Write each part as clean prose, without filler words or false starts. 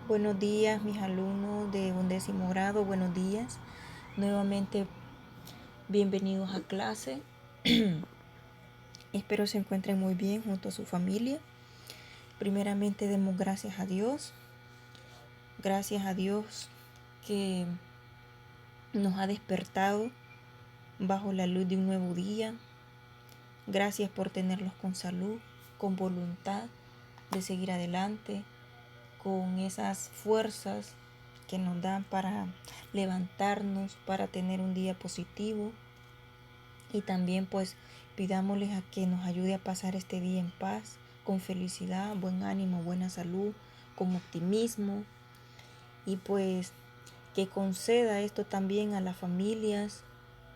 Buenos días, mis alumnos de 11º grado, buenos días. Nuevamente, bienvenidos a clase. Espero se encuentren muy bien junto a su familia. Primeramente, demos gracias a Dios. Gracias a Dios que nos ha despertado bajo la luz de un nuevo día. Gracias por tenerlos con salud, con voluntad de seguir adelante, con esas fuerzas que nos dan para levantarnos, para tener un día positivo. Y también pues pidámosles a que nos ayude a pasar este día en paz, con felicidad, buen ánimo, buena salud, con optimismo. Y pues que conceda esto también a las familias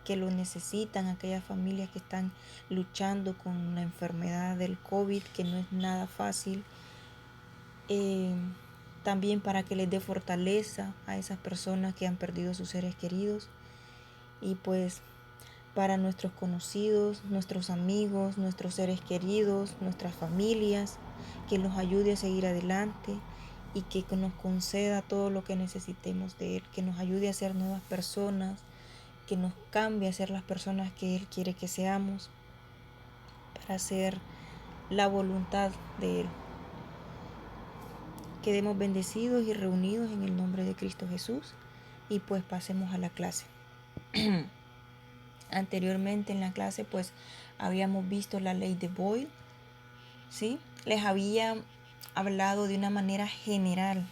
que lo necesitan, aquellas familias que están luchando con la enfermedad del COVID, que no es nada fácil. También para que les dé fortaleza a esas personas que han perdido sus seres queridos. Y pues para nuestros conocidos, nuestros amigos, nuestros seres queridos, nuestras familias, que nos ayude a seguir adelante y que nos conceda todo lo que necesitemos de Él, que nos ayude a ser nuevas personas, que nos cambie a ser las personas que Él quiere que seamos, para hacer la voluntad de Él. Quedemos bendecidos y reunidos en el nombre de Cristo Jesús y pues pasemos a la clase. Anteriormente en la clase pues habíamos visto la ley de Boyle, ¿sí? Les había hablado de una manera general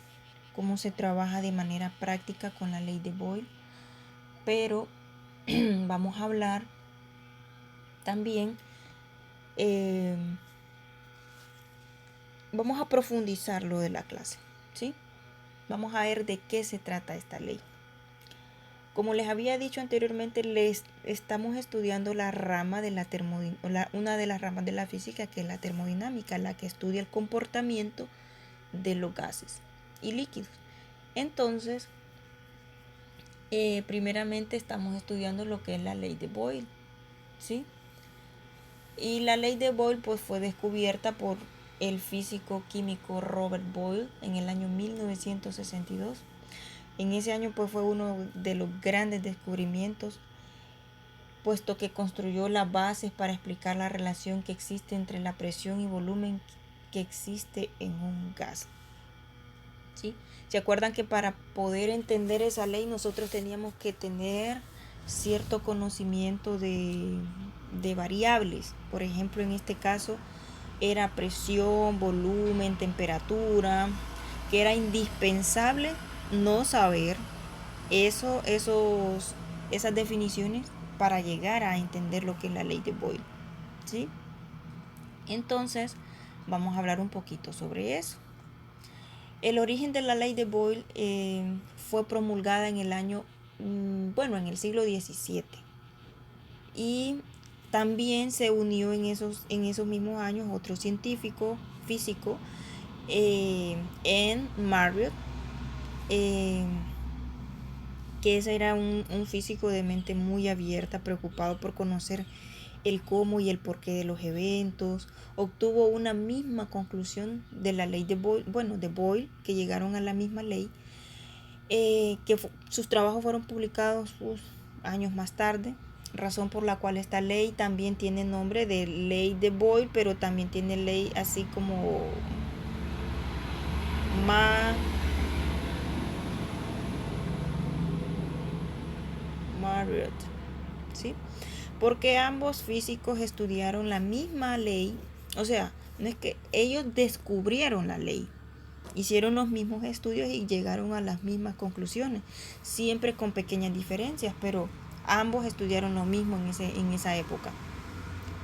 cómo se trabaja de manera práctica con la ley de Boyle, pero vamos a hablar también, vamos a profundizar lo de la clase, ¿sí? Vamos a ver de qué se trata esta ley. Como les había dicho anteriormente, les estamos estudiando la rama de una de las ramas de la física, que es la termodinámica, la que estudia el comportamiento de los gases y líquidos. Entonces, primeramente estamos estudiando lo que es la ley de Boyle, ¿sí? Y la ley de Boyle pues fue descubierta por el físico químico Robert Boyle en el año 1962. En ese año pues fue uno de los grandes descubrimientos, puesto que construyó las bases para explicar la relación que existe entre la presión y volumen que existe en un gas. ¿Sí? ¿Se acuerdan que para poder entender esa ley nosotros teníamos que tener cierto conocimiento de variables? Por ejemplo, en este caso era presión, volumen, temperatura, que era indispensable no saber esas definiciones para llegar a entender lo que es la ley de Boyle, ¿sí? Entonces, vamos a hablar un poquito sobre eso. El origen de la ley de Boyle fue promulgada en el año, en el siglo XVII. Y también se unió en esos mismos años otro científico físico, en Marriott, que ese era un físico de mente muy abierta, preocupado por conocer el cómo y el porqué de los eventos. Obtuvo una misma conclusión de la ley de Boyle, que llegaron a la misma ley, sus trabajos fueron publicados años más tarde, razón por la cual esta ley también tiene nombre de ley de Boyle, pero también tiene ley así como Marriott, ¿sí? Porque ambos físicos estudiaron la misma ley, o sea, no es que ellos descubrieron la ley, hicieron los mismos estudios y llegaron a las mismas conclusiones, siempre con pequeñas diferencias, pero ambos estudiaron lo mismo en esa época.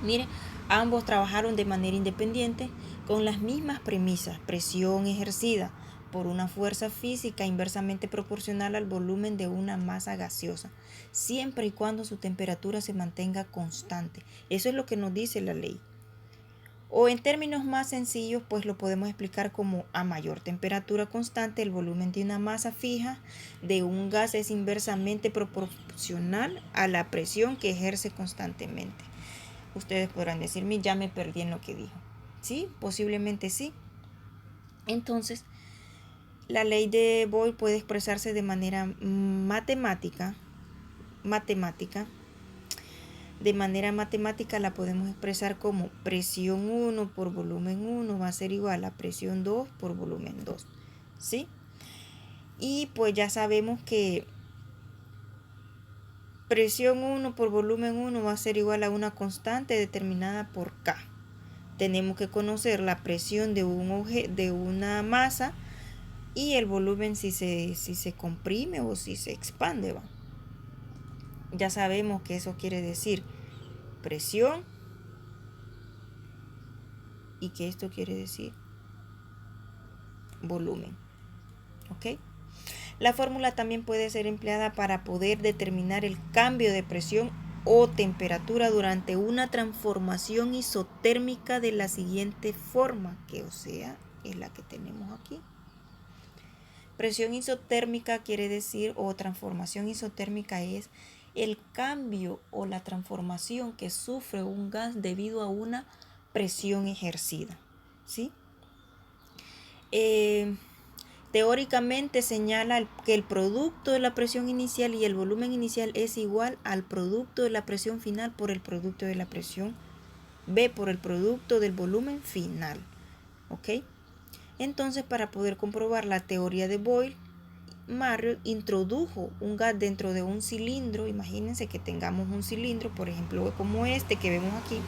Mire, ambos trabajaron de manera independiente con las mismas premisas: presión ejercida por una fuerza física inversamente proporcional al volumen de una masa gaseosa, siempre y cuando su temperatura se mantenga constante. Eso es lo que nos dice la ley. O en términos más sencillos, pues lo podemos explicar como: a mayor temperatura constante, el volumen de una masa fija de un gas es inversamente proporcional a la presión que ejerce constantemente. Ustedes podrán decirme, ya me perdí en lo que dijo. Sí, posiblemente sí. Entonces, La ley de Boyle puede expresarse de manera matemática. De manera matemática la podemos expresar como presión 1 por volumen 1 va a ser igual a presión 2 por volumen 2. ¿Sí? Y pues ya sabemos que presión 1 por volumen 1 va a ser igual a una constante determinada por K. Tenemos que conocer la presión de una masa y el volumen si se comprime o si se expande. ¿va? Ya sabemos que eso quiere decir presión y que esto quiere decir volumen. ¿Ok? La fórmula también puede ser empleada para poder determinar el cambio de presión o temperatura durante una transformación isotérmica de la siguiente forma, que o sea, es la que tenemos aquí. Presión isotérmica quiere decir, o transformación isotérmica es el cambio o la transformación que sufre un gas debido a una presión ejercida. ¿Sí? Teóricamente señala que el producto de la presión inicial y el volumen inicial es igual al producto de la presión final por el producto de la presión B por el producto del volumen final. ¿Ok? Entonces, para poder comprobar la teoría de Boyle, Marriott introdujo un gas dentro de un cilindro. Imagínense que tengamos un cilindro, por ejemplo, como este que vemos aquí.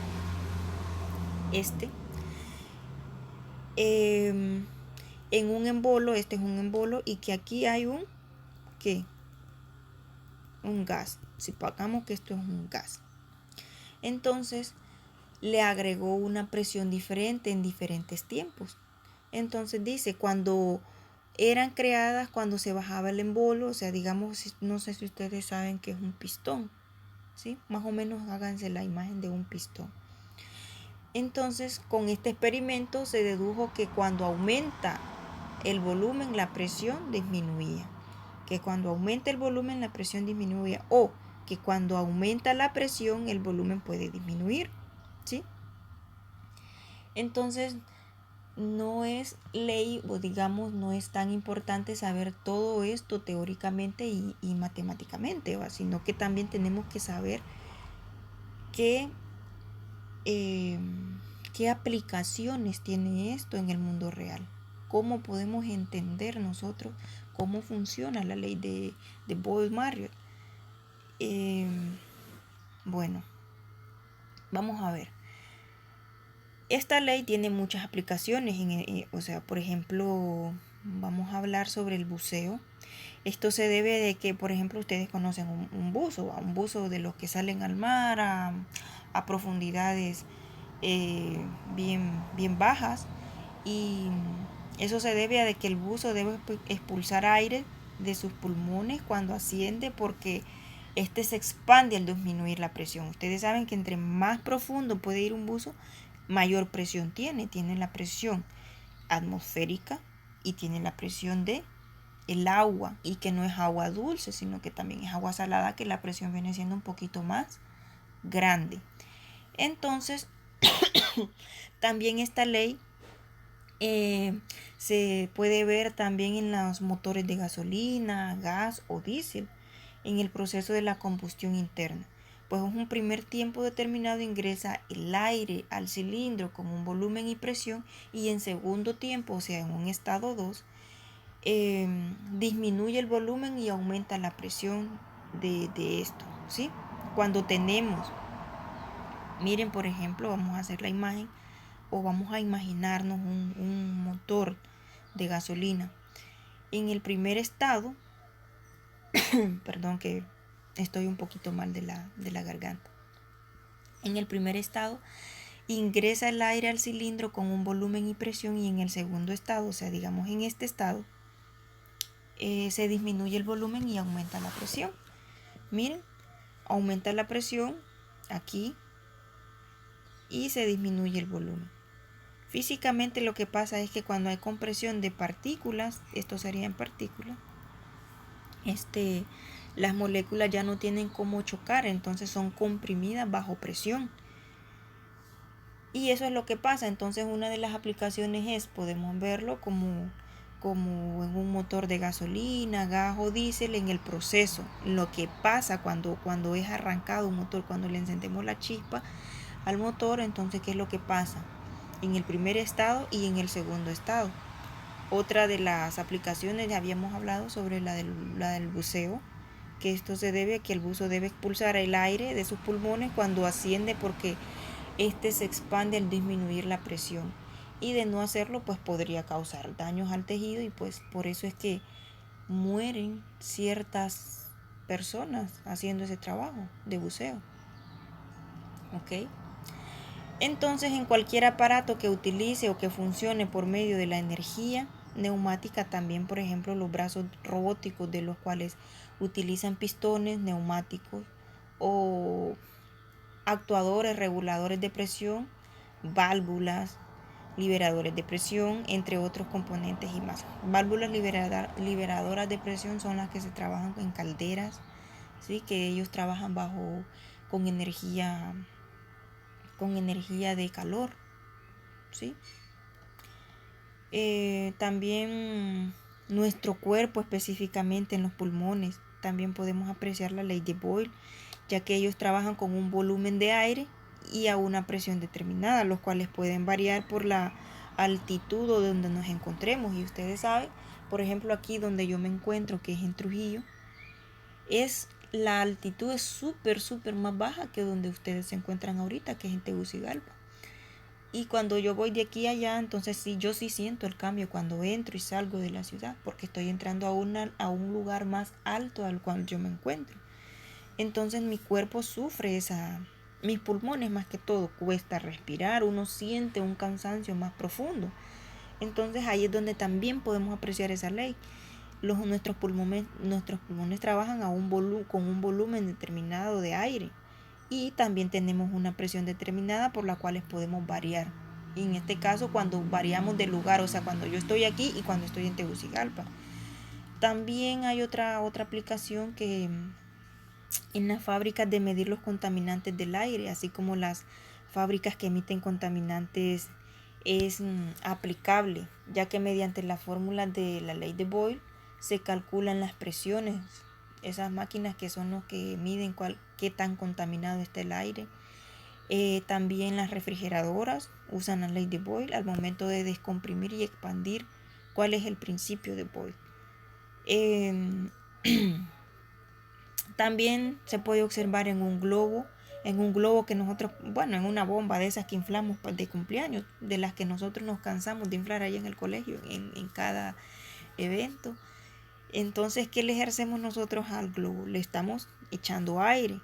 En un embolo, este es un embolo, y que aquí hay un gas. Si pongamos que esto es un gas, entonces le agregó una presión diferente en diferentes tiempos. Entonces dice, cuando eran creadas, cuando se bajaba el embolo, o sea, digamos, no sé si ustedes saben que es un pistón, ¿sí? Más o menos háganse la imagen de un pistón. Entonces, con este experimento se dedujo que cuando aumenta el volumen, la presión disminuía. Que cuando aumenta el volumen, la presión disminuye, o que cuando aumenta la presión, el volumen puede disminuir. ¿Sí? Entonces, no es ley, o digamos, no es tan importante saber todo esto teóricamente y matemáticamente, ¿va? Sino que también tenemos que saber qué aplicaciones tiene esto en el mundo real. Cómo podemos entender nosotros cómo funciona la ley de Boyle-Marriott. Bueno, vamos a ver. Esta ley tiene muchas aplicaciones. O sea, por ejemplo, vamos a hablar sobre el buceo. Esto se debe de que, por ejemplo, ustedes conocen un buzo de los que salen al mar a profundidades bien bajas, y eso se debe a de que el buzo debe expulsar aire de sus pulmones cuando asciende, porque este se expande al disminuir la presión. Ustedes saben que entre más profundo puede ir un buzo, mayor presión tiene la presión atmosférica y tiene la presión de el agua, y que no es agua dulce, sino que también es agua salada, que la presión viene siendo un poquito más grande. Entonces, también esta ley se puede ver también en los motores de gasolina, gas o diésel, en el proceso de la combustión interna. Pues en un primer tiempo determinado ingresa el aire al cilindro con un volumen y presión, y en segundo tiempo, o sea en un estado 2, disminuye el volumen y aumenta la presión de esto, ¿sí? Cuando tenemos, miren, por ejemplo, vamos a hacer la imagen, o vamos a imaginarnos un motor de gasolina. En el primer estado, perdón que estoy un poquito mal de la garganta. En el primer estado ingresa el aire al cilindro con un volumen y presión, y en el segundo estado, o sea, digamos en este estado, se disminuye el volumen y aumenta la presión. Miren, aumenta la presión aquí y se disminuye el volumen. Físicamente lo que pasa es que cuando hay compresión de partículas, esto serían partículas, las moléculas ya no tienen cómo chocar, entonces son comprimidas bajo presión. Y eso es lo que pasa. Entonces una de las aplicaciones podemos verlo como como en un motor de gasolina, gas o diésel en el proceso. Lo que pasa cuando es arrancado un motor, cuando le encendemos la chispa al motor, entonces ¿qué es lo que pasa? En el primer estado y en el segundo estado. Otra de las aplicaciones, ya habíamos hablado sobre la del buceo, que esto se debe a que el buzo debe expulsar el aire de sus pulmones cuando asciende, porque este se expande al disminuir la presión, y de no hacerlo pues podría causar daños al tejido, y pues por eso es que mueren ciertas personas haciendo ese trabajo de buceo. ¿Ok? Entonces, en cualquier aparato que utilice o que funcione por medio de la energía neumática, también por ejemplo los brazos robóticos, de los cuales utilizan pistones neumáticos o actuadores, reguladores de presión, válvulas, liberadores de presión, entre otros componentes y más. Válvulas liberadoras de presión son las que se trabajan en calderas, ¿sí? Que ellos trabajan con energía de calor, ¿sí? También nuestro cuerpo, específicamente en los pulmones, también podemos apreciar la ley de Boyle, ya que ellos trabajan con un volumen de aire y a una presión determinada, los cuales pueden variar por la altitud o donde nos encontremos. Y ustedes saben, por ejemplo, aquí donde yo me encuentro, que es en Trujillo, la altitud es súper más baja que donde ustedes se encuentran ahorita, que es en Tegucigalpa. Y cuando yo voy de aquí a allá, entonces sí, yo sí siento el cambio cuando entro y salgo de la ciudad, porque estoy entrando a un lugar más alto al cual yo me encuentro. Entonces mi cuerpo sufre mis pulmones más que todo, cuesta respirar, uno siente un cansancio más profundo. Entonces ahí es donde también podemos apreciar esa ley. Nuestros pulmones trabajan con un volumen determinado de aire, y también tenemos una presión determinada por la cual podemos variar. Y en este caso, cuando variamos de lugar, o sea, cuando yo estoy aquí y cuando estoy en Tegucigalpa. También hay otra aplicación que en las fábricas de medir los contaminantes del aire, así como las fábricas que emiten contaminantes, es aplicable, ya que mediante la fórmula de la ley de Boyle se calculan las presiones. Esas máquinas que son los que miden qué tan contaminado está el aire. También las refrigeradoras usan la ley de Boyle al momento de descomprimir y expandir. ¿Cuál es el principio de Boyle? También se puede observar en un globo que nosotros, en una bomba de esas que inflamos de cumpleaños, de las que nosotros nos cansamos de inflar allá en el colegio, en cada evento. Entonces, ¿qué le ejercemos nosotros al globo? Le estamos echando aire.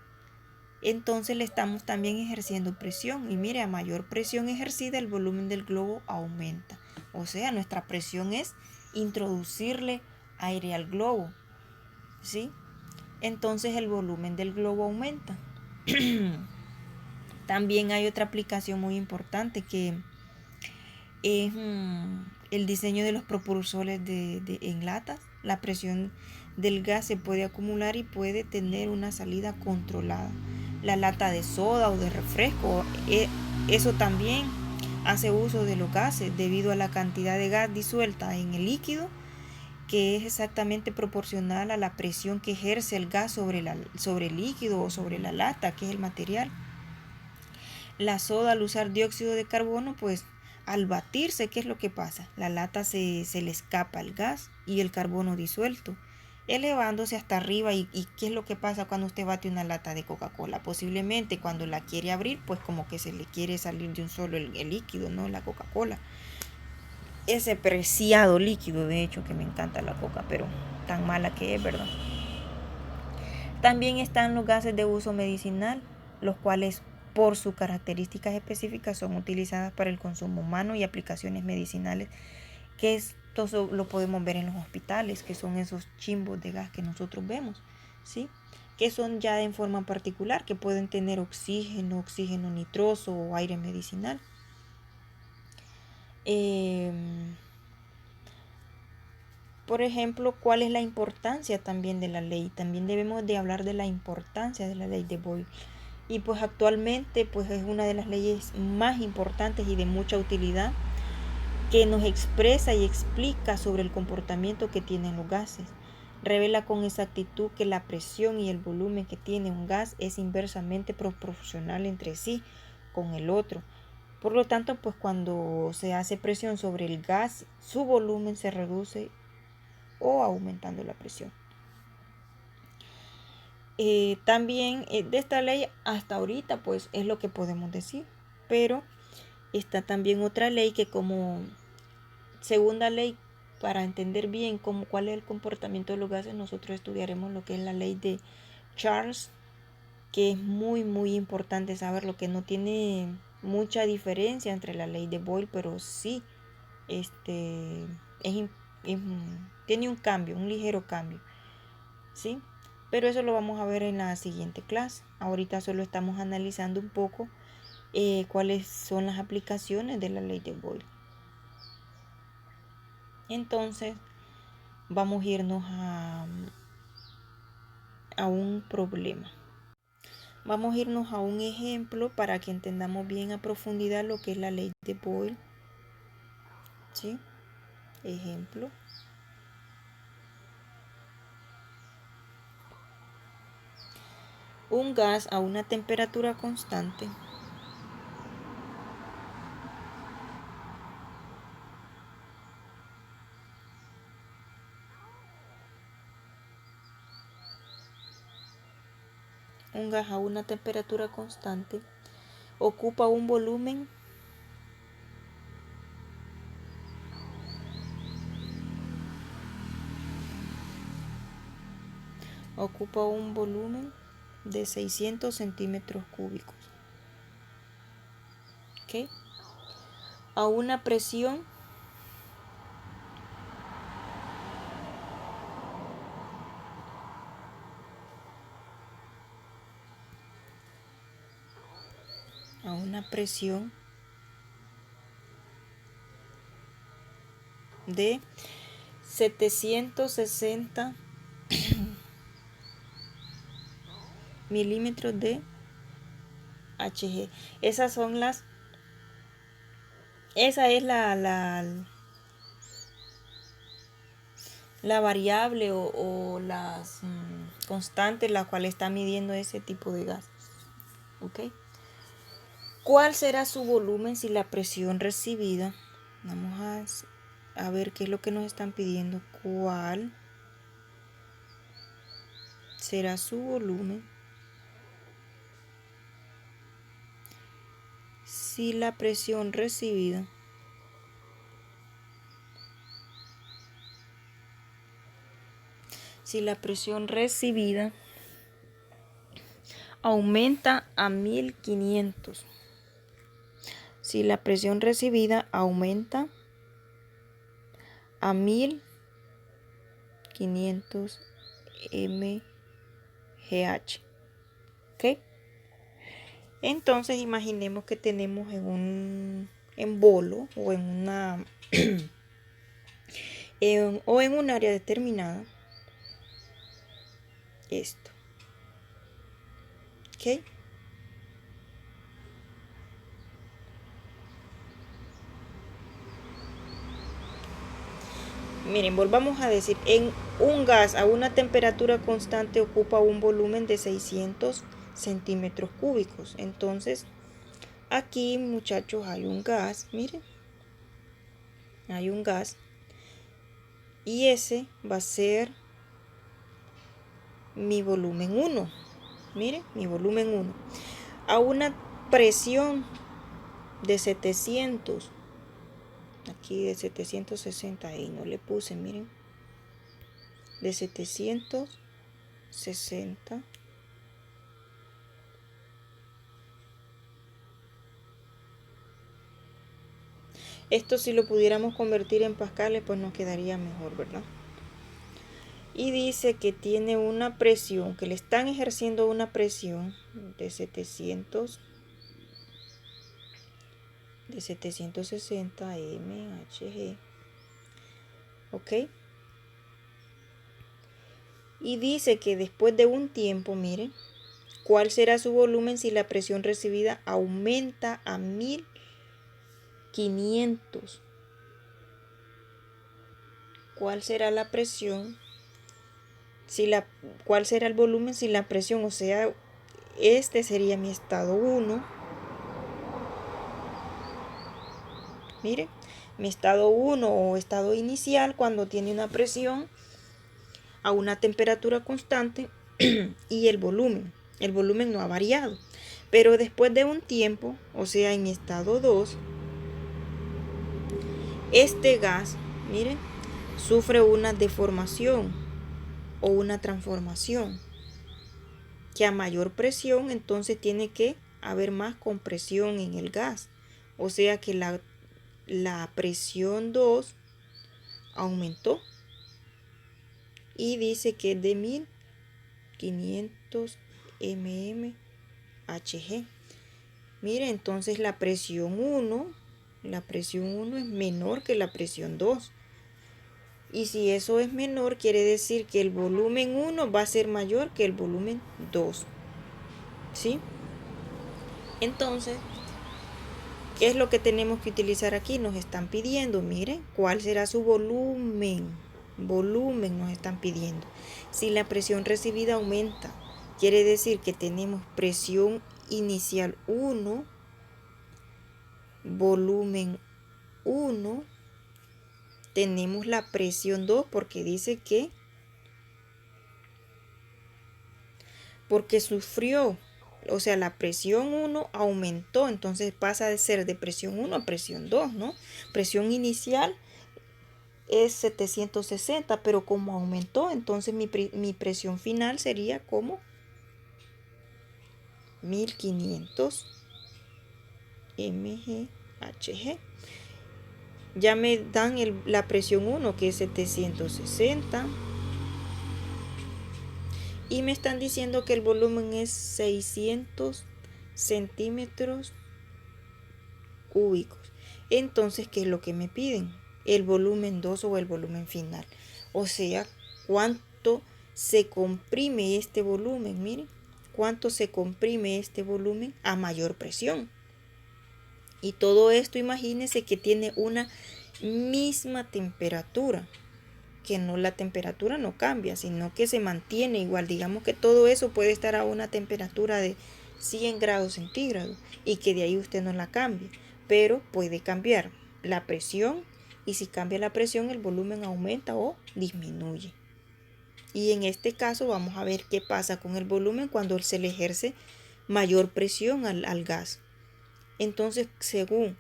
Entonces le estamos también ejerciendo presión. Y mire, a mayor presión ejercida, el volumen del globo aumenta. O sea, nuestra presión es introducirle aire al globo, ¿sí? Entonces el volumen del globo aumenta. También hay otra aplicación muy importante, que es el diseño de los propulsores en latas. La presión del gas se puede acumular y puede tener una salida controlada. La lata de soda o de refresco, eso también hace uso de los gases debido a la cantidad de gas disuelta en el líquido, que es exactamente proporcional a la presión que ejerce el gas sobre el líquido o sobre la lata, que es el material. La soda, al usar dióxido de carbono, pues al batirse, ¿qué es lo que pasa? La lata se le escapa el gas y el carbono disuelto, elevándose hasta arriba. ¿Y qué es lo que pasa cuando usted bate una lata de Coca-Cola? Posiblemente cuando la quiere abrir, pues como que se le quiere salir de un solo el líquido, ¿no? La Coca-Cola. Ese preciado líquido, de hecho, que me encanta la Coca, pero tan mala que es, ¿verdad? También están los gases de uso medicinal, los cuales por sus características específicas son utilizadas para el consumo humano y aplicaciones medicinales, que esto lo podemos ver en los hospitales, que son esos chimbos de gas que nosotros vemos, ¿sí? Que son ya en forma particular, que pueden tener oxígeno nitroso o aire medicinal. Por ejemplo, ¿cuál es la importancia también de la ley? También debemos de hablar de la importancia de la ley de Boyle. Y pues actualmente pues es una de las leyes más importantes y de mucha utilidad, que nos expresa y explica sobre el comportamiento que tienen los gases. Revela con exactitud que la presión y el volumen que tiene un gas es inversamente proporcional entre sí con el otro. Por lo tanto, pues cuando se hace presión sobre el gas, su volumen se reduce o aumentando la presión. También de esta ley hasta ahorita pues es lo que podemos decir, pero está también otra ley que como segunda ley, para entender bien cuál es el comportamiento de los gases, nosotros estudiaremos lo que es la ley de Charles, que es muy importante saber, lo que no tiene mucha diferencia entre la ley de Boyle, pero sí tiene un cambio, un ligero cambio, ¿sí? Pero eso lo vamos a ver en la siguiente clase. Ahorita solo estamos analizando un poco cuáles son las aplicaciones de la ley de Boyle. Entonces, vamos a irnos a un problema. Vamos a irnos a un ejemplo para que entendamos bien a profundidad lo que es la ley de Boyle. ¿Sí? Ejemplo. Un gas a una temperatura constante ocupa un volumen de 600 centímetros cúbicos. ¿Ok? A una presión de 760 milímetros de Hg. Esa es la variable o las constantes la cual está midiendo ese tipo de gas. ¿Ok? ¿Cuál será su volumen si la presión recibida? Vamos a ver qué es lo que nos están pidiendo. ¿Cuál será su volumen si la presión recibida aumenta a 1500? Si la presión recibida aumenta a 1500 mgh. ¿Ok? Entonces imaginemos que tenemos en un embolo o en una o en un área determinada esto. ¿Ok? Miren, volvamos a decir, en un gas a una temperatura constante ocupa un volumen de 600 centímetros cúbicos. Entonces, aquí, muchachos, hay un gas, miren, hay un gas, y ese va a ser mi volumen 1. Miren, mi volumen 1. A una presión de 700, aquí de 760, y no le puse, miren, de 760. Esto si lo pudiéramos convertir en pascales, pues nos quedaría mejor, ¿verdad? Y dice que tiene una presión, que le están ejerciendo una presión de 760 mHg. ¿Ok? Y dice que después de un tiempo, miren, ¿cuál será su volumen si la presión recibida aumenta a 1500 cuál será la presión, cuál será el volumen si la presión, o sea, este sería mi estado 1. Miren, mi estado 1 o estado inicial cuando tiene una presión a una temperatura constante y el volumen no ha variado. Pero después de un tiempo, o sea, en estado 2, este gas, miren, sufre una deformación o una transformación, que a mayor presión entonces tiene que haber más compresión en el gas. O sea que la presión 2 aumentó y dice que es de 1500 mmHg. Mire, entonces la presión 1 es menor que la presión 2. Y si eso es menor, quiere decir que el volumen 1 va a ser mayor que el volumen 2. ¿Sí? Entonces, ¿qué es lo que tenemos que utilizar aquí? Nos están pidiendo, miren, ¿cuál será su volumen? Volumen nos están pidiendo. Si la presión recibida aumenta, quiere decir que tenemos presión inicial 1, volumen 1, tenemos la presión 2 porque dice que porque sufrió, o sea, la presión 1 aumentó, entonces pasa de ser de presión 1 a presión 2, ¿no? Presión inicial es 760, pero como aumentó, entonces mi presión final sería como 1500 mghg. Ya me dan la presión 1 que es 760 y me están diciendo que el volumen es 600 centímetros cúbicos. Entonces, ¿qué es lo que me piden? El volumen 2 o el volumen final. O sea, ¿cuánto se comprime este volumen? Miren, ¿cuánto se comprime este volumen a mayor presión? Y todo esto, imagínense que tiene una misma temperatura, que no, la temperatura no cambia, sino que se mantiene igual. Digamos que todo eso puede estar a una temperatura de 100 grados centígrados y que de ahí usted no la cambie, pero puede cambiar la presión, y si cambia la presión el volumen aumenta o disminuye. Y en este caso vamos a ver qué pasa con el volumen cuando se le ejerce mayor presión al gas. Entonces, según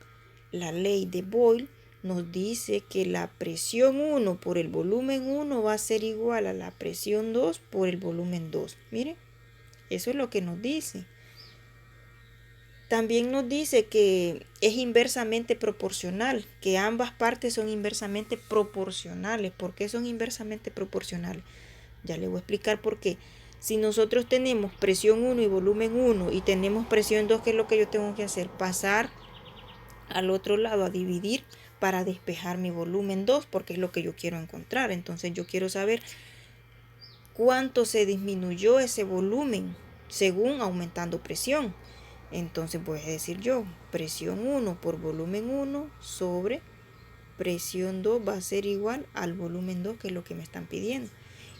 la ley de Boyle, nos dice que la presión 1 por el volumen 1 va a ser igual a la presión 2 por el volumen 2. Miren, eso es lo que nos dice. También nos dice que es inversamente proporcional, que ambas partes son inversamente proporcionales. ¿Por qué son inversamente proporcionales? Ya le voy a explicar por qué. Si nosotros tenemos presión 1 y volumen 1 y tenemos presión 2, ¿qué es lo que yo tengo que hacer? Pasar al otro lado a dividir para despejar mi volumen 2, porque es lo que yo quiero encontrar. Entonces yo quiero saber cuánto se disminuyó ese volumen según aumentando presión. Entonces voy a decir yo, presión 1 por volumen 1 sobre presión 2 va a ser igual al volumen 2, que es lo que me están pidiendo.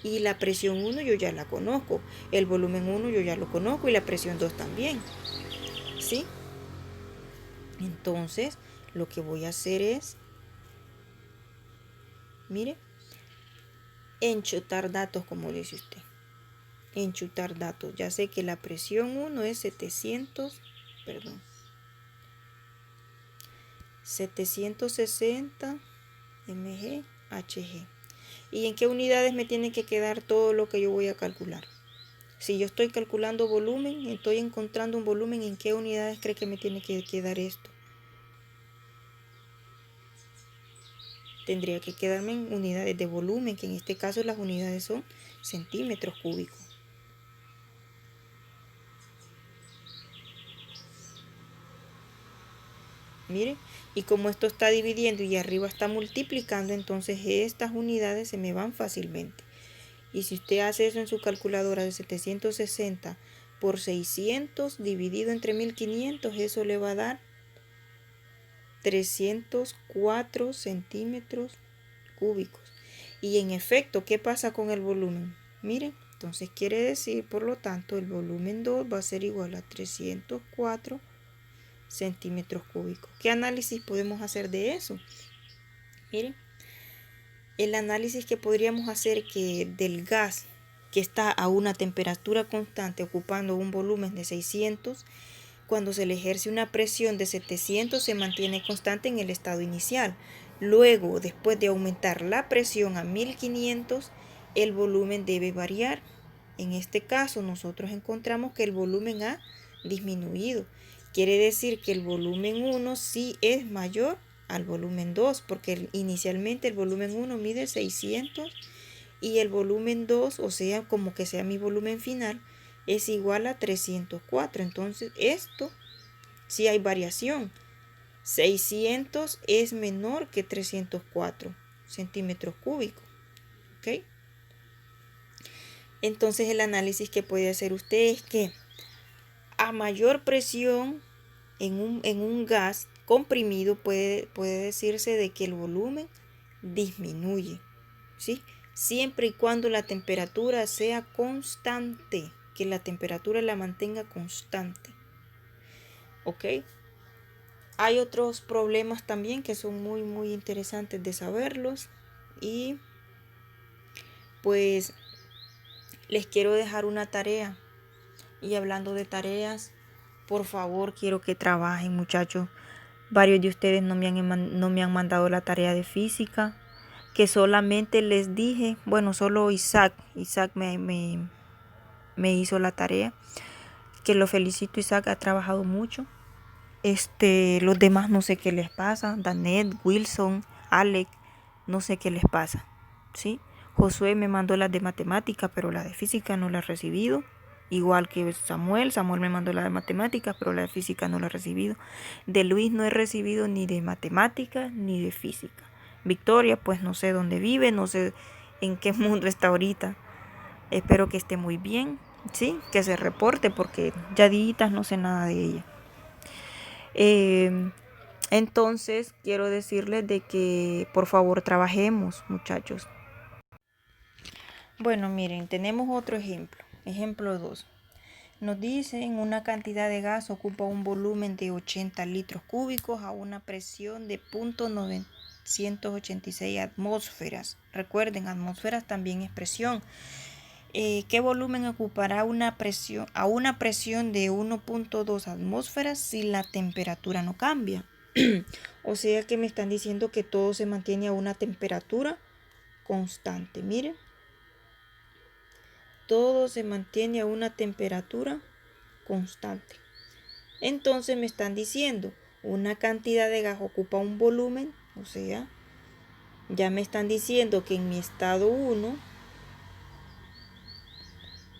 Y la presión 1 yo ya la conozco, el volumen 1 yo ya lo conozco y la presión 2 también. ¿Sí? Entonces, lo que voy a hacer es, mire, enchutar datos, como dice usted. Enchutar datos. Ya sé que la presión 1 es 760 mghg. ¿Y en qué unidades me tiene que quedar todo lo que yo voy a calcular? Si yo estoy calculando volumen, estoy encontrando un volumen, ¿en qué unidades cree que me tiene que quedar esto? Tendría que quedarme en unidades de volumen, que en este caso las unidades son centímetros cúbicos. Mire, y como esto está dividiendo y arriba está multiplicando, entonces estas unidades se me van fácilmente. Y si usted hace eso en su calculadora de 760 por 600 dividido entre 1500, eso le va a dar 304 centímetros cúbicos. Y en efecto, ¿qué pasa con el volumen? Miren, entonces quiere decir, por lo tanto, el volumen 2 va a ser igual a 304 centímetros cúbicos. ¿Qué análisis podemos hacer de eso? Miren, el análisis que podríamos hacer que del gas que está a una temperatura constante ocupando un volumen de 600, cuando se le ejerce una presión de 700 se mantiene constante en el estado inicial. Luego, después de aumentar la presión a 1500, el volumen debe variar. En este caso, nosotros encontramos que el volumen ha disminuido. Quiere decir que el volumen 1 sí es mayor al volumen 2, porque inicialmente el volumen 1 mide 600 y el volumen 2, o sea, como que sea mi volumen final, es igual a 304. Entonces, esto sí hay variación. 600 es menor que 304 centímetros cúbicos. ¿Ok? Entonces, el análisis que puede hacer usted es que a mayor presión en un gas comprimido puede decirse de que el volumen disminuye, ¿sí? Siempre y cuando la temperatura sea constante, que la temperatura la mantenga constante. ¿Ok? Hay otros problemas también que son muy interesantes de saberlos, y pues les quiero dejar una tarea. Y hablando de tareas, por favor, quiero que trabajen, muchachos. Varios de ustedes no me han mandado la tarea de física, que solamente les dije, bueno, solo Isaac me hizo la tarea, que lo felicito. Isaac ha trabajado mucho. Los demás no sé qué les pasa, Danet, Wilson, Alex, no sé qué les pasa, ¿sí? Josué me mandó las de matemáticas, pero la de física no la he recibido. Igual que Samuel me mandó la de matemáticas, pero la de física no la he recibido. De Luis no he recibido ni de matemáticas ni de física. Victoria, pues no sé dónde vive, no sé en qué mundo está ahorita. Espero que esté muy bien, ¿sí? Que se reporte, porque ya días no sé nada de ella. Entonces quiero decirles de que por favor trabajemos, muchachos. Bueno, miren, tenemos otro ejemplo. Ejemplo 2. Nos dicen una cantidad de gas ocupa un volumen de 80 litros cúbicos a una presión de 0.986 atmósferas. Recuerden, atmósferas también es presión. ¿Qué volumen ocupará a una presión de 1.2 atmósferas si la temperatura no cambia? O sea que me están diciendo que todo se mantiene a una temperatura constante. Miren, todo se mantiene a una temperatura constante. Entonces me están diciendo una cantidad de gas ocupa un volumen, o sea, ya me están diciendo que en mi estado 1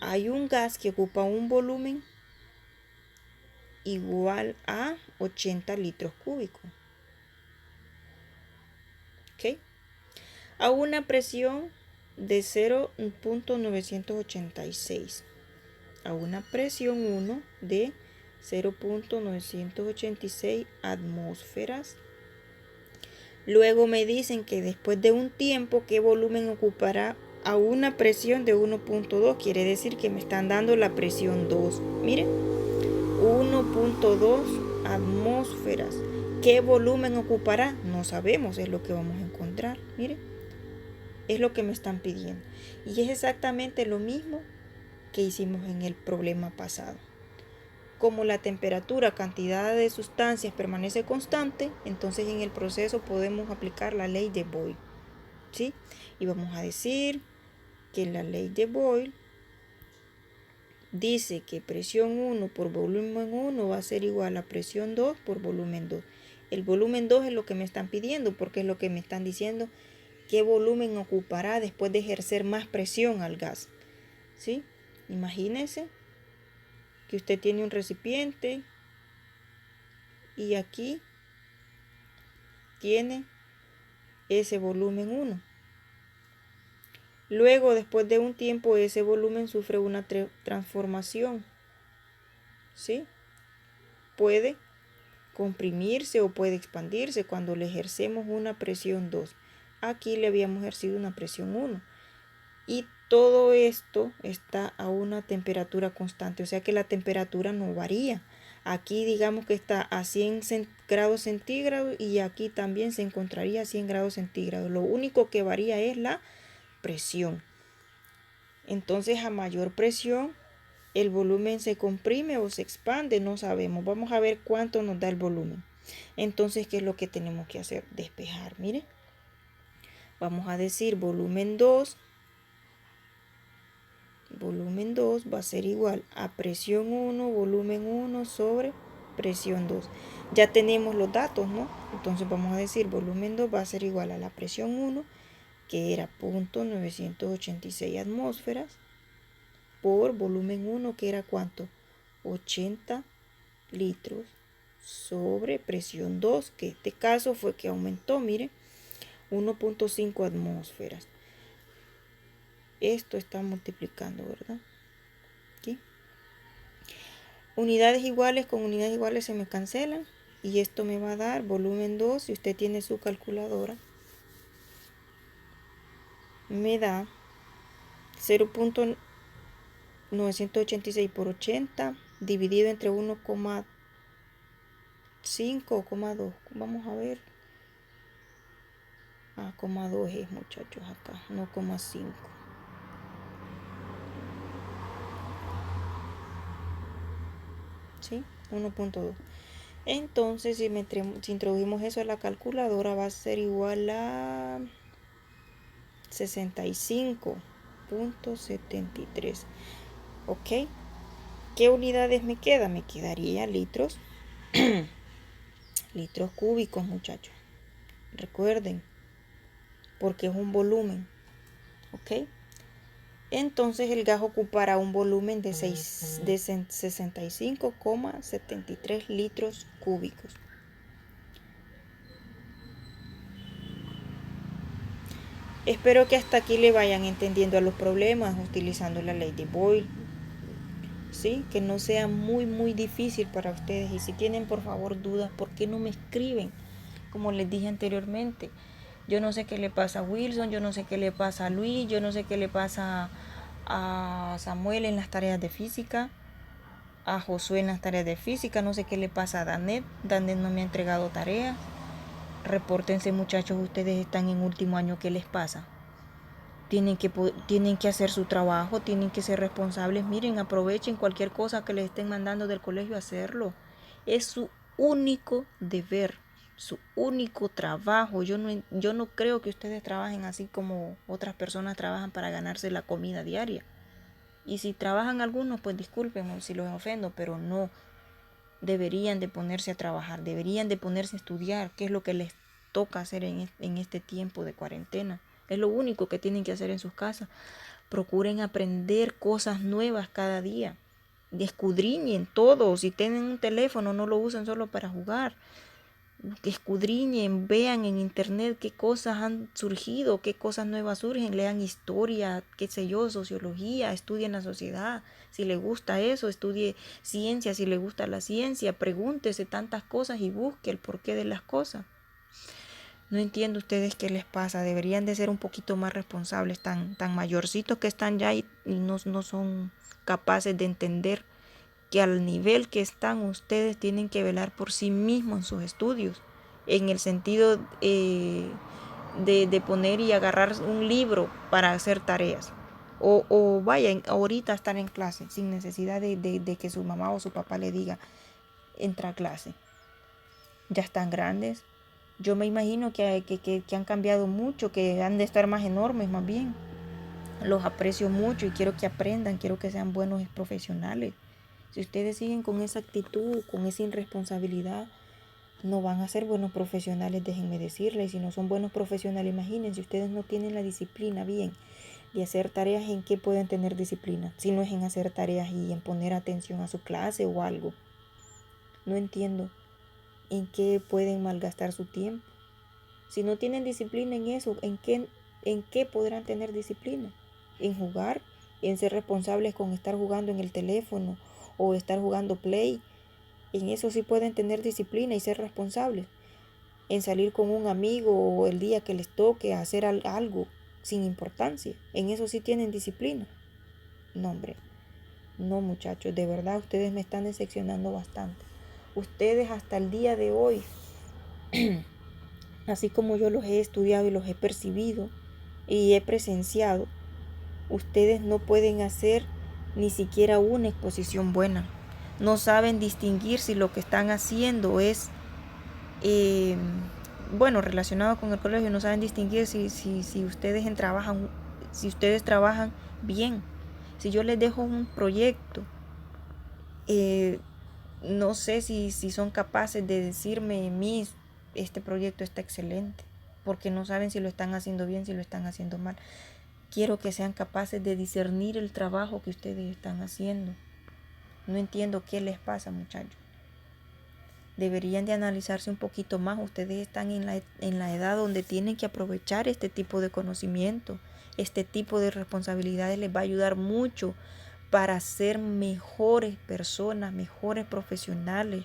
hay un gas que ocupa un volumen igual a 80 litros cúbicos. ¿Ok? A una presión de 0.986. A una presión 1 de 0.986 atmósferas. Luego me dicen que después de un tiempo, ¿qué volumen ocupará a una presión de 1.2? Quiere decir que me están dando la presión 2. Miren, 1.2 atmósferas. ¿Qué volumen ocupará? No sabemos, es lo que vamos a encontrar. Miren, es lo que me están pidiendo. Y es exactamente lo mismo que hicimos en el problema pasado. Como la temperatura, cantidad de sustancias permanece constante, entonces en el proceso podemos aplicar la ley de Boyle, ¿sí? Y vamos a decir que la ley de Boyle dice que presión 1 por volumen 1 va a ser igual a presión 2 por volumen 2. El volumen 2 es lo que me están pidiendo, porque es lo que me están diciendo qué volumen ocupará después de ejercer más presión al gas, ¿sí? Imagínense que usted tiene un recipiente y aquí tiene ese volumen 1. Luego, después de un tiempo, ese volumen sufre una transformación, ¿sí? Puede comprimirse o puede expandirse cuando le ejercemos una presión 2. aquí le habíamos ejercido una presión 1. Y todo esto está a una temperatura constante, o sea que la temperatura no varía. Aquí digamos que está a 100 grados centígrados y aquí también se encontraría a 100 grados centígrados. Lo único que varía es la presión. Entonces a mayor presión el volumen se comprime o se expande, no sabemos. Vamos a ver cuánto nos da el volumen. Entonces, ¿qué es lo que tenemos que hacer? Despejar, mire. Vamos a decir volumen 2. Volumen 2 va a ser igual a presión 1, volumen 1 sobre presión 2. Ya tenemos los datos, ¿no? Entonces vamos a decir volumen 2 va a ser igual a la presión 1, que era 0.986 atmósferas, por volumen 1, que era ¿cuánto? 80 litros sobre presión 2, que en este caso fue que aumentó, mire, 1.5 atmósferas. Esto está multiplicando, ¿verdad? Aquí. Unidades iguales con unidades iguales se me cancelan. Y esto me va a dar volumen 2. Si usted tiene su calculadora, me da 0.986 por 80 dividido entre 1,5 o 0,2. Vamos a ver. 0,2 es, muchachos, acá, no 0,5. ¿Sí? 1.2. Entonces, si introducimos eso a la calculadora, va a ser igual a 65.73. ¿Ok? ¿Qué unidades me queda? Me quedaría litros. Litros cúbicos, muchachos. Recuerden, porque es un volumen. ¿Ok? Entonces el gas ocupará un volumen de 65,73 litros cúbicos. Espero que hasta aquí le vayan entendiendo a los problemas utilizando la ley de Boyle. ¿Sí? Que no sea muy difícil para ustedes. Y si tienen por favor dudas, ¿por qué no me escriben? Como les dije anteriormente, yo no sé qué le pasa a Wilson, yo no sé qué le pasa a Luis, yo no sé qué le pasa a Samuel en las tareas de física, a Josué en las tareas de física, no sé qué le pasa a Danet. Danet no me ha entregado tareas. Repórtense, muchachos, ustedes están en último año, ¿qué les pasa? Tienen que hacer su trabajo, tienen que ser responsables. Miren, aprovechen cualquier cosa que les estén mandando del colegio a hacerlo. Es su único deber, su único trabajo. Yo no creo que ustedes trabajen así como otras personas trabajan para ganarse la comida diaria. Y si trabajan algunos, pues discúlpenme si los ofendo, pero no. Deberían de ponerse a trabajar, deberían de ponerse a estudiar, qué es lo que les toca hacer en este tiempo de cuarentena. Es lo único que tienen que hacer en sus casas. Procuren aprender cosas nuevas cada día. Escudriñen todo. Si tienen un teléfono, no lo usen solo para jugar. Escudriñen, vean en internet qué cosas han surgido, qué cosas nuevas surgen, lean historia, qué sé yo, sociología, estudien la sociedad. Si le gusta eso, estudie ciencia. Si le gusta la ciencia, pregúntese tantas cosas y busque el porqué de las cosas. No entiendo ustedes qué les pasa. Deberían de ser un poquito más responsables, tan mayorcitos que están ya y no son capaces de entender que al nivel que están ustedes tienen que velar por sí mismos en sus estudios, en el sentido de poner y agarrar un libro para hacer tareas. O vayan ahorita a estar en clase sin necesidad de que su mamá o su papá le diga, entra a clase. Ya están grandes. Yo me imagino que han cambiado mucho, que han de estar más enormes más bien. Los aprecio mucho y quiero que aprendan, quiero que sean buenos profesionales. Si ustedes siguen con esa actitud, con esa irresponsabilidad, no van a ser buenos profesionales, déjenme decirles. Si no son buenos profesionales, imagínense, ustedes no tienen la disciplina bien de hacer tareas. ¿En qué pueden tener disciplina? Si no es en hacer tareas y en poner atención a su clase o algo. No entiendo en qué pueden malgastar su tiempo. Si no tienen disciplina en eso, ¿en qué podrán tener disciplina? ¿En jugar? ¿En ser responsables con estar jugando en el teléfono o estar jugando play? En eso sí pueden tener disciplina y ser responsables. en salir con un amigo o el día que les toque hacer algo sin importancia. En eso sí tienen disciplina. No, hombre. No, muchachos, de verdad ustedes me están decepcionando bastante. Ustedes hasta el día de hoy, así como yo los he estudiado y los he percibido y he presenciado, ustedes no pueden hacer ni siquiera una exposición buena. No saben distinguir si lo que están haciendo es, bueno, relacionado con el colegio, no saben distinguir si ustedes si ustedes trabajan bien. Si yo les dejo un proyecto, no sé si son capaces de decirme, Miss, este proyecto está excelente, porque no saben si lo están haciendo bien, si lo están haciendo mal. Quiero que sean capaces de discernir el trabajo que ustedes están haciendo. No entiendo qué les pasa, muchachos. Deberían de analizarse un poquito más. Ustedes están en la edad donde tienen que aprovechar este tipo de conocimiento. Este tipo de responsabilidades les va a ayudar mucho para ser mejores personas, mejores profesionales.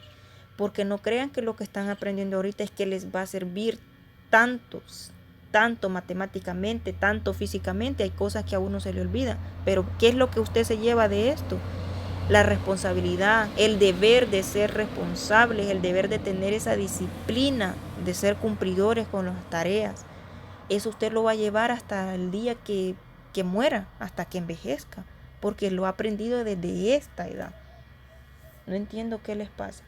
Porque no crean que lo que están aprendiendo ahorita es que les va a servir tanto matemáticamente, tanto físicamente. Hay cosas que a uno se le olvidan. Pero ¿qué es lo que usted se lleva de esto? La responsabilidad, el deber de ser responsables, el deber de tener esa disciplina, de ser cumplidores con las tareas. Eso usted lo va a llevar hasta el día que muera, hasta que envejezca, porque lo ha aprendido desde esta edad. No entiendo qué les pasa.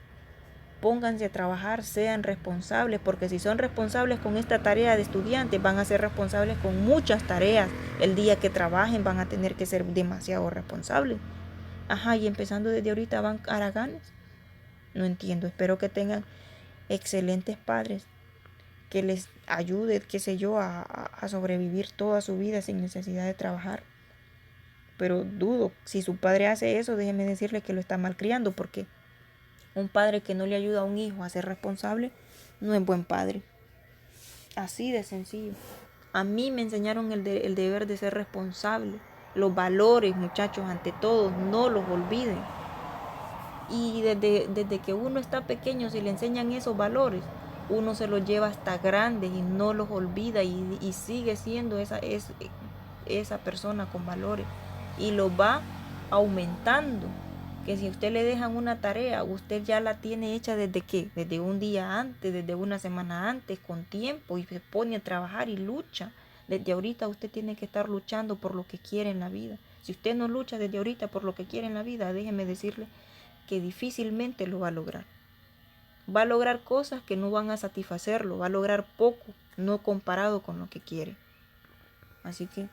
Pónganse a trabajar, sean responsables, porque si son responsables con esta tarea de estudiantes, van a ser responsables con muchas tareas. El día que trabajen van a tener que ser demasiado responsables. Ajá, y empezando desde ahorita van haraganes. No entiendo, espero que tengan excelentes padres, que les ayude, qué sé yo, a sobrevivir toda su vida sin necesidad de trabajar. Pero dudo, si su padre hace eso, déjeme decirle que lo está malcriando, porque un padre que no le ayuda a un hijo a ser responsable no es buen padre. Así de sencillo. A mí me enseñaron el deber de ser responsable. Los valores, muchachos, ante todo, no los olviden. Y desde que uno está pequeño, si le enseñan esos valores, uno se los lleva hasta grandes y no los olvida y sigue siendo esa persona con valores. Y lo va aumentando. Que si a usted le dejan una tarea, usted ya la tiene hecha desde qué, desde un día antes, desde una semana antes, con tiempo, y se pone a trabajar y lucha. Desde ahorita usted tiene que estar luchando por lo que quiere en la vida. Si usted no lucha desde ahorita por lo que quiere en la vida, déjeme decirle que difícilmente lo va a lograr. Va a lograr cosas que no van a satisfacerlo, va a lograr poco, no comparado con lo que quiere. Así que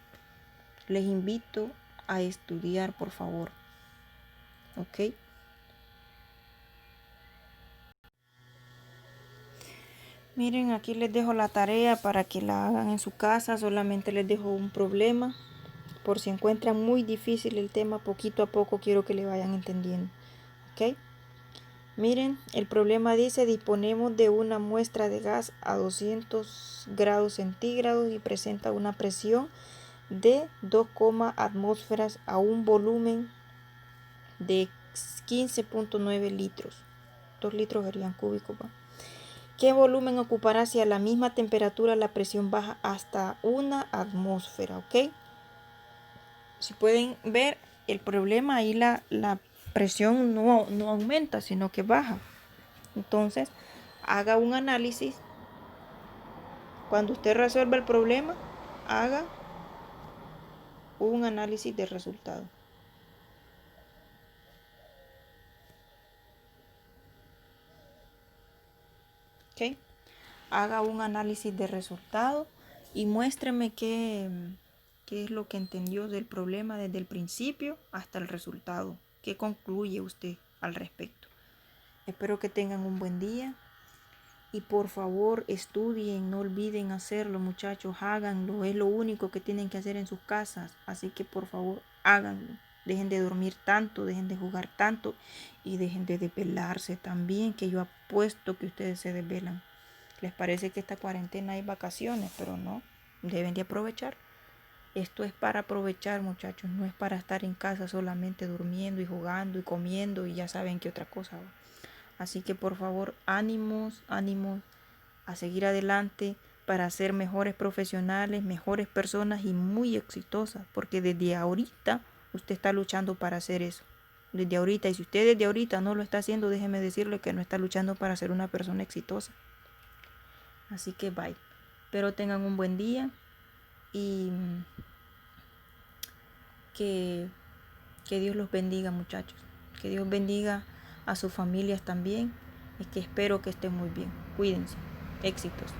les invito a estudiar, por favor. ¿Ok? Miren, aquí les dejo la tarea para que la hagan en su casa. Solamente les dejo un problema. Por si encuentran muy difícil el tema, poquito a poco quiero que le vayan entendiendo. ¿Ok? Miren, el problema dice: disponemos de una muestra de gas a 200 grados centígrados y presenta una presión de 2, atmósferas a un volumen de 15.9 litros. 2 litros serían cúbicos, ¿va? ¿Qué volumen ocupará si a la misma temperatura la presión baja hasta una atmósfera? ¿Ok? Si pueden ver el problema, ahí la presión no aumenta, sino que baja. Entonces, haga un análisis. Cuando usted resuelva el problema, haga un análisis de resultado. ¿Ok? Haga un análisis de resultado y muéstreme qué es lo que entendió del problema desde el principio hasta el resultado. ¿Qué concluye usted al respecto? Espero que tengan un buen día. Y por favor estudien, no olviden hacerlo, muchachos, háganlo, es lo único que tienen que hacer en sus casas, así que por favor háganlo. Dejen de dormir tanto, dejen de jugar tanto y dejen de desvelarse también, que yo apuesto que ustedes se desvelan. Les parece que esta cuarentena hay vacaciones, pero no, deben de aprovechar. Esto es para aprovechar, muchachos, no es para estar en casa solamente durmiendo y jugando y comiendo y ya saben qué otra cosa. Así que por favor, ánimos, ánimos a seguir adelante para ser mejores profesionales, mejores personas y muy exitosas, porque desde ahorita usted está luchando para hacer eso. Desde ahorita, y si usted desde ahorita no lo está haciendo, déjeme decirle que no está luchando para ser una persona exitosa. Así que bye. Espero tengan un buen día y que Dios los bendiga, muchachos. Que Dios bendiga a sus familias también. Y que espero que estén muy bien. Cuídense. Éxitos.